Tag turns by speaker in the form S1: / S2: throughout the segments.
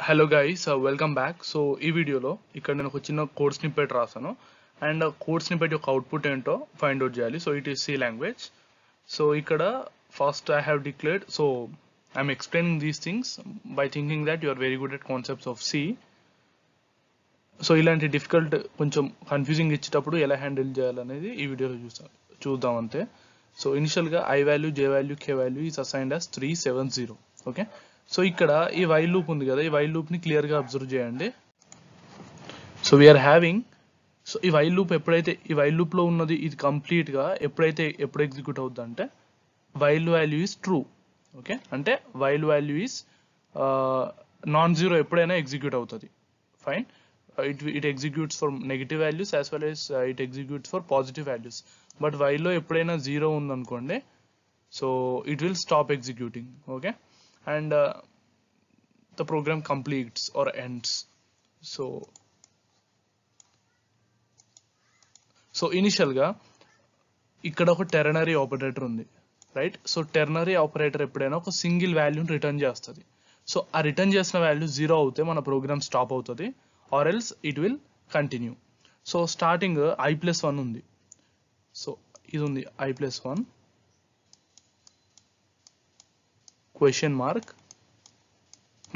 S1: Hello guys, welcome back. So ఈ వీడియోలో ఇక్కడ నేను ఒక చిన్న కోడ్ స్నిప్పెట్ రాసాను అండ్ కోడ్ స్నిప్పెట్ యొక్క అవుట్పుట్ ఏంటో ఫైండ్ అవుట్ చేయాలి. So it is C language. So ఇక్కడ first I have declared, so I'm explaining these things by thinking that you are very good at concepts of C. So ఇలాంటి difficult కొంచెం confusing ఇచ్చేటప్పుడు ఎలా handle చేయాలనేది ఈ వీడియోలో చూద్దాం అంతే. సో ఇనిషియల్గా I value, J value, K value is assigned as 370. Okay, so ఇక్కడ ఈ వైల్ లూప్ ఉంది కదా, ఈ వైల్ లూప్ ని క్లియర్ గా అబ్జర్వ్ చేయండి. సో వీఆర్ హ్యావింగ్, సో ఈ వైల్ లూప్ ఎప్పుడైతే ఈ వైల్ లూప్ లో ఉన్నది ఇది కంప్లీట్ గా ఎప్పుడు ఎగ్జిక్యూట్ అవుతుంది అంటే while value is true. Okay, అంటే while value is non zero ఎప్పుడైనా ఎగ్జిక్యూట్ అవుతుంది. Fine, it executes for negative values as well as it executes for positive values. But while లో ఎప్పుడైనా జీరో ఉందనుకోండి, so it will stop executing. Okay, and the program completes or ends. So initial గా ఇక్కడ ఒక ternary operator ఉంది, right? So ternary operator ఎప్పుడైనా ఒక single వాల్యూని రిటర్న్ చేస్తుంది. సో ఆ రిటర్న్ చేసిన వాల్యూ జీరో అవుతే మన ప్రోగ్రామ్ స్టాప్ అవుతుంది, or else it will continue. So starting I+1 ఉంది. సో ఇది ఉంది I+1 question mark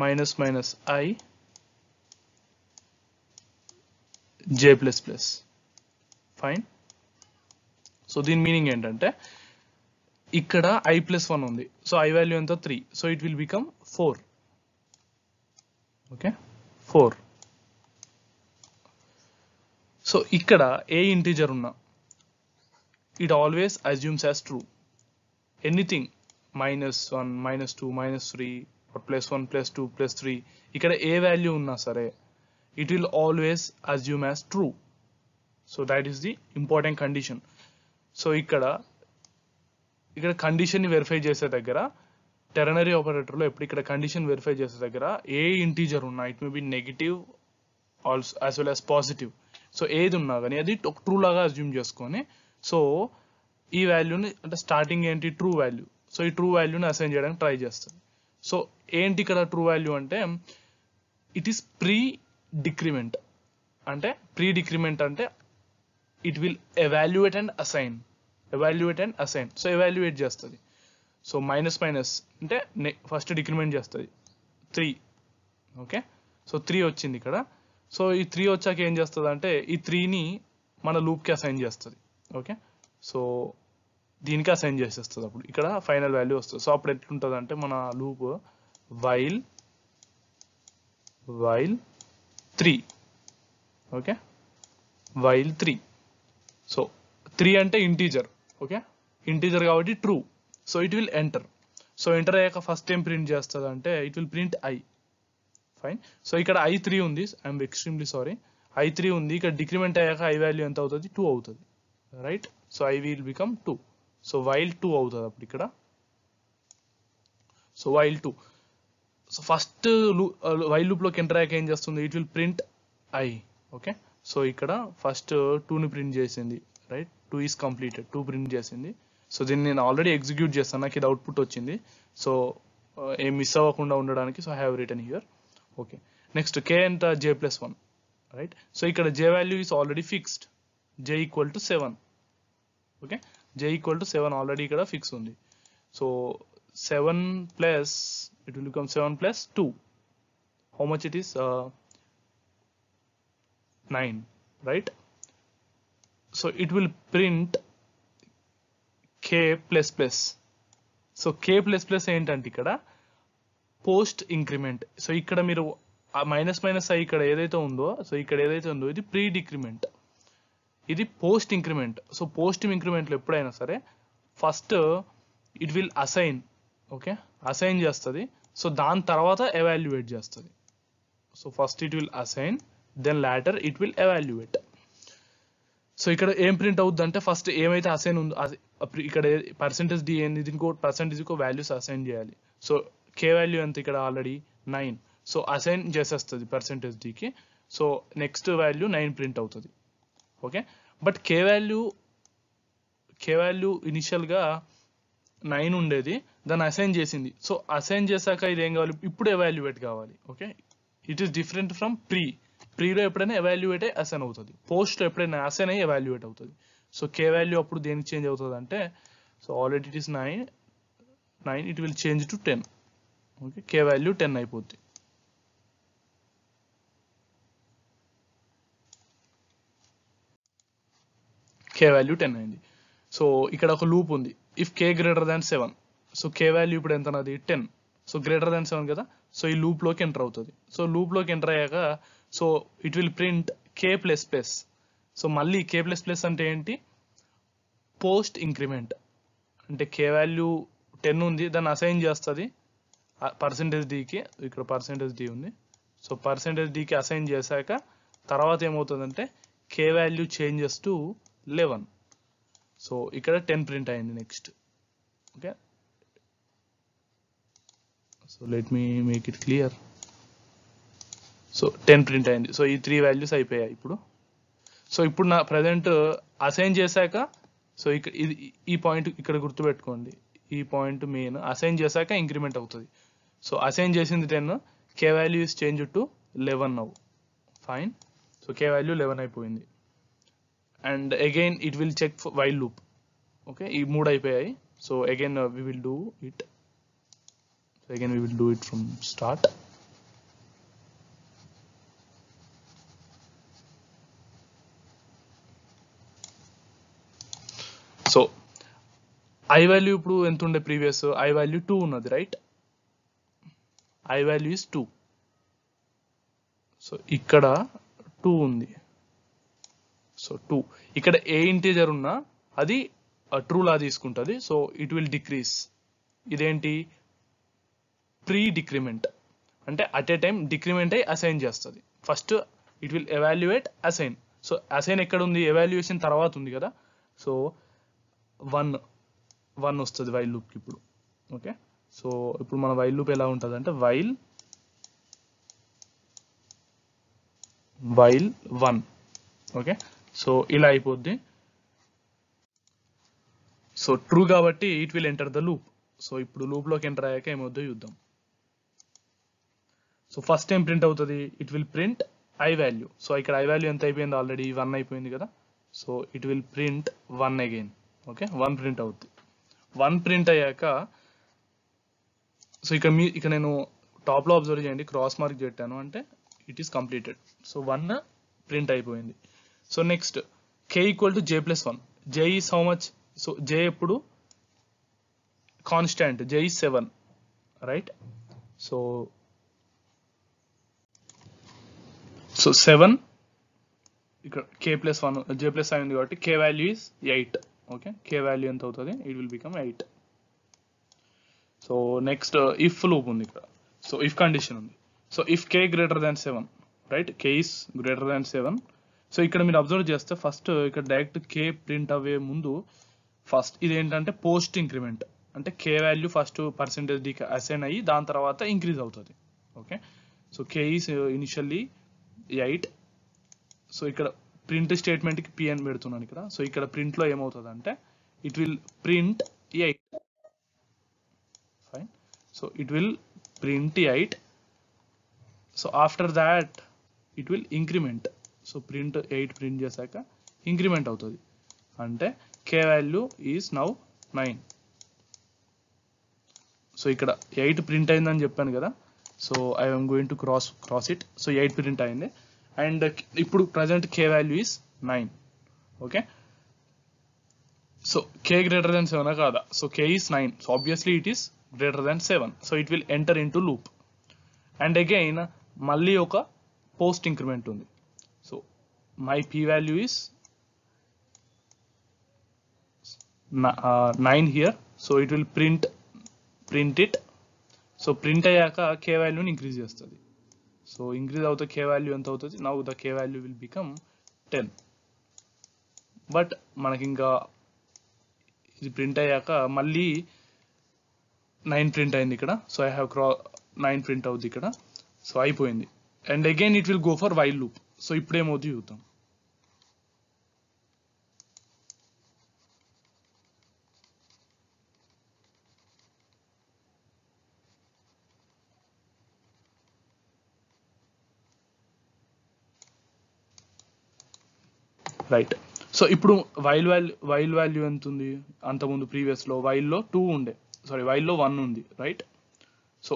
S1: minus minus I J++. Fine. So దీని మీనింగ్ ఏంటంటే ఇక్కడ I+1 ఉంది, సో I వాల్యూ ఎంత 3, so it will become 4. Okay, 4. So ఇక్కడ ఏ ఇంటీజర్ ఉన్నా it always assumes as true. Anything -1, -2, -3, +1, +2, +3, ఇక్కడ ఏ వాల్యూ ఉన్నా సరే it will always assume as true. So that is the important condition. So ఇక్కడ condition ని verify చేసే దగ్గర టెర్నరీ ఆపరేటర్ లో ఎప్పుడు ఇక్కడ కండిషన్ వెరిఫై చేసే దగ్గర ఏ ఇంటీజర్ ఉన్నా, it may be negative also as well as positive, so ఏది ఉన్నా కానీ అది ట్రూ లాగా అజ్యూమ్ చేసుకొని, సో ఈ వాల్యూని అంటే స్టార్టింగ్ ఏంటి ట్రూ వాల్యూ, సో ఈ ట్రూ వాల్యూని అసైన్ చేయడానికి ట్రై చేస్తుంది. సో ఏంటి ఇక్కడ ట్రూ వాల్యూ అంటే ఇట్ ఈస్ ప్రీ డిక్రిమెంట్. అంటే ప్రీ డిక్రిమెంట్ అంటే it will evaluate and assign. So evaluate చేస్తుంది. సో మైనస్ అంటే ఫస్ట్ డిక్రిమెంట్ చేస్తుంది 3. ఓకే, సో 3 వచ్చింది ఇక్కడ. సో ఈ 3 వచ్చాక ఏం చేస్తుంది అంటే ఈ 3ని మన లూప్కి అసైన్ చేస్తుంది. ఓకే, సో దీనికి అసైన్ చేసేస్తుంది. అప్పుడు ఇక్కడ ఫైనల్ వాల్యూ వస్తుంది. సో అప్పుడు ఎట్లుంటుంది అంటే మన loop while 3. Okay, while 3. So 3 అంటే ఇంటీజర్. ఓకే, ఇంటీజర్ కాబట్టి true. So it will enter. So enter అయ్యాక ఫస్ట్ ఏం ప్రింట్ చేస్తుంది అంటే it will print I. Fine. So ఇక్కడ I3 ఉంది, ఐఎమ్ ఎక్స్ట్రీమ్లీ సారీ, I3 ఉంది. ఇక్కడ డిక్రిమెంట్ అయ్యాక ఐ వాల్యూ ఎంత అవుతుంది? 2 అవుతుంది, right? So I will become 2. So while 2 అవుతుంది అప్పుడు ఇక్కడ. So while 2. So first while loop లోకి ఎంటర్ అయ్యాక ఏం చేస్తుంది? It will print I. Okay, so ఇక్కడ ఫస్ట్ 2ని ప్రింట్ చేసింది, రైట్? 2 ఈస్ కంప్లీటెడ్, 2 ప్రింట్ చేసింది. సో దీన్ని నేను ఆల్రెడీ ఎగ్జిక్యూట్ చేస్తాను, నాకు ఇది అవుట్పుట్ వచ్చింది. సో ఏం మిస్ అవ్వకుండా ఉండడానికి so I have return here. Okay, next K ఎంత? J+1, right? సో ఇక్కడ J value is already fixed, J = 7. Okay, J = 7 already ఇక్కడ ఫిక్స్ ఉంది. So 7 plus it will become 7 + 2. How much it is? 9, right? So it will print K++. So K++ ఏంటంటే ఇక్కడ post increment. So ఇక్కడ మీరు -I ఇక్కడ ఏదైతే ఉందో, so ఇక్కడ ఏదైతే ఉందో ఇది ప్రీ డిక్రిమెంట్, ఇది post increment. So post increment లో ఎప్పుడైనా సరే first it will assign. Okay, assign చేస్తుంది. సో దాని తర్వాత ఎవాల్యుయేట్ చేస్తుంది. So first it will assign, then later it will evaluate. So ఇక్కడ ఏం ప్రింట్ అవుతుంది అంటే ఫస్ట్ ఏమైతే అసైన్ ఉందో ఇక్కడ %d ఏంది, దీనికి %కు వాల్యూస్ అసైన్ చేయాలి. సో కే వాల్యూ ఎంత ఇక్కడ? ఆల్రెడీ 9. సో అసైన్ చేసేస్తుంది %dకి. సో నెక్స్ట్ వాల్యూ 9 ప్రింట్ అవుతుంది. Okay, but K value initial గా 9 ఉండేది, దాన్ని అసైన్ చేసింది. సో అసైన్ చేశాక ఇది ఏం కావాలి? ఇప్పుడు ఎవాల్యుయేట్ కావాలి. Okay, it is different from ప్రీలో ఎప్పుడైనా ఎవాల్యుయేట్ అయ్యి అసైన్ అవుతుంది, పోస్ట్లో ఎప్పుడైనా అసైన్ అయ్యి ఎవాల్యుయేట్ అవుతుంది. సో కే వాల్యూ అప్పుడు దేనికి చేంజ్ అవుతుంది అంటే, so already it is 9 it will change to 10. Okay, K value 10 అయిపోద్ది. కే వాల్యూ 10 అయింది. సో ఇక్కడ ఒక లూప్ ఉంది, if K greater than 7. So K value ఇప్పుడు ఎంత అన్నది 10. సో గ్రేటర్ దాన్ 7 కదా, సో ఈ లూప్లోకి ఎంటర్ అవుతుంది. సో లూప్లోకి ఎంటర్ అయ్యాక so it will print K plus plus. So మళ్ళీ కే ప్లస్ ప్లస్ అంటే ఏంటి, పోస్ట్ ఇంక్రిమెంట్. అంటే కే వాల్యూ 10 ఉంది, దాన్ని అసైన్ చేస్తుంది పర్సెంటేజ్ డీకి. ఇక్కడ పర్సెంటేజ్ డీ ఉంది, సో పర్సెంటేజ్ డీకి అసైన్ చేశాక తర్వాత ఏమవుతుందంటే కే వాల్యూ చేంజెస్ టు 11. సో ఇక్కడ 10 ప్రింట్ అయింది next. Okay, so let me make it clear. So 10 print అయింది. సో ఈ 3 వాల్యూస్ అయిపోయాయి ఇప్పుడు. సో ఇప్పుడు నా ప్రజెంట్ అసైన్ చేశాక, సో ఇక్కడ ఇది ఈ పాయింట్ ఇక్కడ గుర్తుపెట్టుకోండి, ఈ పాయింట్ మెయిన్. అసైన్ చేశాక ఇంక్రిమెంట్ అవుతుంది. సో అసైన్ చేసింది 10, K value is change to 11 now. Fine. So K value 11 అయిపోయింది. And again it will check while loop. Okay, ఈ 3 అయిపోయాయి. So again we will do it. So again we will do it from start. So I value ఇప్పుడు ఎంత ఉండే, previous I value 2 ఉన్నది, right? I value is 2. So ఇక్కడ 2 ఉంది. So 2 ఇక్కడ ఏ integer ఉన్నా అది ట్రూ లా తీసుకుంటుంది. So it will decrease. ఇదేంటి, ప్రీ డిక్రిమెంట్. అంటే అట్ ఏ టైం డిక్రిమెంట్ అయి అసైన్ చేస్తుంది. First it will evaluate assign. So assign ఎక్కడ ఉంది, ఎవాల్యుయేషన్ తర్వాత ఉంది కదా. సో 1 వస్తుంది వైల్ లూప్కి ఇప్పుడు. ఓకే, సో ఇప్పుడు మన వైల్ లూప్ ఎలా ఉంటుంది అంటే వైల్ 1. ఓకే, సో ఇలా అయిపోద్ది. సో ట్రూ కాబట్టి it will enter the loop. So ఇప్పుడు లూప్లోకి ఎంటర్ అయ్యాక ఏమవుద్దో చూద్దాం. సో ఫస్ట్ టైం ప్రింట్ అవుతుంది, it will print I value. So ఇక్కడ ఐ వాల్యూ ఎంత అయిపోయింది, ఆల్రెడీ 1 అయిపోయింది కదా. So it will print 1 again. Okay, 1 print అవుతుంది. 1 ప్రింట్ అయ్యాక సో ఇక్కడ నేను టాప్లో అబ్జర్వ్ చేయండి, క్రాస్ మార్క్ పెట్టాను అంటే it is completed. So 1 print అయిపోయింది. So next K equal to J plus 1. J is how much, so J ఎప్పుడు constant, J is 7, right? So 7 ఇక్కడ కే ప్లస్ 1 జే ప్లస్ అయింది కాబట్టి K value is 8. Okay, K value ఎంత అవుతుంది, it will become 8. So next if loop ఉంది ఇక్కడ. So if condition ఉంది. So if K greater than 7, right? K is greater than 7. So ఇక్కడ మీరు observe చేస్తే ఫస్ట్ ఇక్కడ డైరెక్ట్ కే ప్రింట్ అవ్వే ముందు ఫస్ట్ ఇది ఏంటంటే పోస్ట్ ఇంక్రిమెంట్. అంటే కే వాల్యూ ఫస్ట్ పర్సెంటేజ్ డీకి అసైన్ అయ్యి దాని తర్వాత ఇంక్రీజ్ అవుతుంది. Okay, so K is initially 8. So ఇక్కడ ప్రింట్ స్టేట్మెంట్కి పి అని పెడుతున్నాను ఇక్కడ. సో ఇక్కడ ప్రింట్లో ఏమవుతుంది అంటే it will print 8. Fine. So it will print 8. So after that it will increment. So print 8 print చేశాక ఇంక్రిమెంట్ అవుతుంది. అంటే కే వాల్యూ ఈజ్ నౌ 9. సో ఇక్కడ 8 ప్రింట్ అయిందని చెప్పాను కదా. So I'm going to cross it. So 8 print అయింది. And ఇప్పుడు present K value is 9. Okay, so K greater than 7 కాదా? So K is 9. So obviously it is greater than 7. So it will enter in to loop. And again మళ్ళీ ఒక post increment ఉంది. So my P value is 9 here. So it will print it. So print అయ్యాక కే వాల్యూని increase చేస్తుంది. So increase అవుతే కే value ఎంత అవుతుంది, now the K value will become 10. But మనకి ఇంకా ఇది ప్రింట్ అయ్యాక మళ్ళీ 9 ప్రింట్ అయింది ఇక్కడ. సో ఐ హ్యావ్ 9 ప్రింట్ అవుతుంది ఇక్కడ. సో అయిపోయింది. And again it will go for while loop. So ఇప్పుడు ఏమవుతుంది చూద్దాం. రైట్. సో ఇప్పుడు వైల్ వాల్యూ ఎంత ఉంది, అంతకుముందు ప్రీవియస్లో వైల్లో 2 ఉండే, సారీ వైల్లో 1 ఉంది, రైట్. సో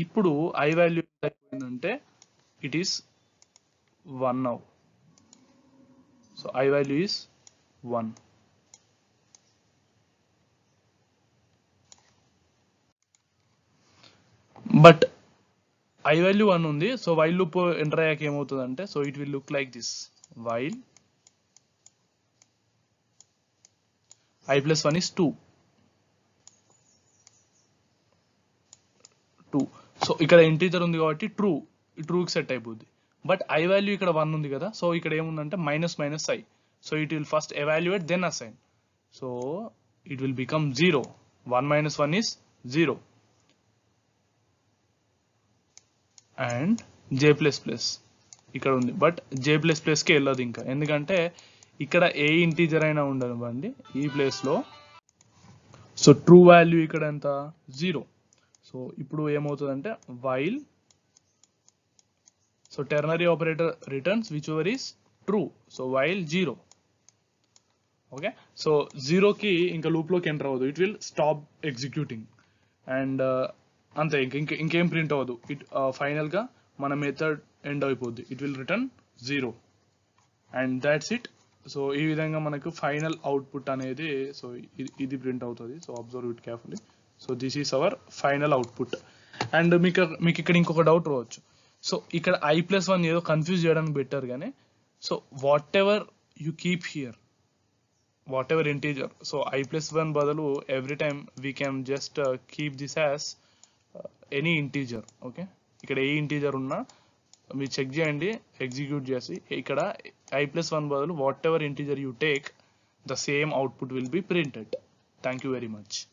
S1: ఇప్పుడు ఐ వాల్యూ ఎంత అయిపోయిందంటే it is 1 now. So I value is 1. But I value 1 ఉంది. సో వైల్ లూప్ ఎంటర్ అయ్యాక ఏమవుతుందంటే, so it will look like this, while I plus 1 is 2. So ఇక్కడ ఇంటీజర్ ఉంది కాబట్టి ట్రూకి సెట్ అయిపోద్ది. బట్ ఐ వాల్యూ ఇక్కడ 1 ఉంది కదా, సో ఇక్కడ ఏముందంటే minus minus I. So it will first evaluate then assign. So it will become 0. 1 minus 1 is 0. And J++ ఇక్కడ ఉంది, బట్ J++కి వెళ్ళదు ఇంకా, ఎందుకంటే ఇక్కడ ఏ ఇంటీజర్ అయినా ఉండనివ్వండి ఈ ప్లేస్లో. సో ట్రూ వాల్యూ ఇక్కడ ఎంత, 0. సో ఇప్పుడు ఏమవుతుందంటే while, so ternary operator returns which ever is true. So while 0. Okay, so 0కి ఇంకా లూప్లోకి ఎంటర్ అవ్వదు, it will stop executing. And అంతే, ఇంకేం ప్రింట్ అవ్వదు. ఫైనల్గా మన మెథడ్ ఎండ్ అయిపోద్ది, it will return 0. And that's it. So ఈ విధంగా మనకు ఫైనల్ అవుట్పుట్ అనేది, సో ఇది ప్రింట్ అవుతుంది. So observe it carefully. So this is our final output. And మీకు ఇక్కడ ఇంకొక డౌట్ రావచ్చు. సో ఇక్కడ I+1 ఏదో కన్ఫ్యూజ్ చేయడానికి బెటర్, కానీ so what ever you keep here, what ever integer, so I+1 బదులు every time we can just keep this as any integer. Okay, ఇక్కడ ఏ ఇంటీజర్ ఉన్నా మీరు చెక్ చేయండి ఎగ్జిక్యూట్ చేసి, ఇక్కడ I+1 బదులు what ever integer you take, the same output will be printed. Thank you very much.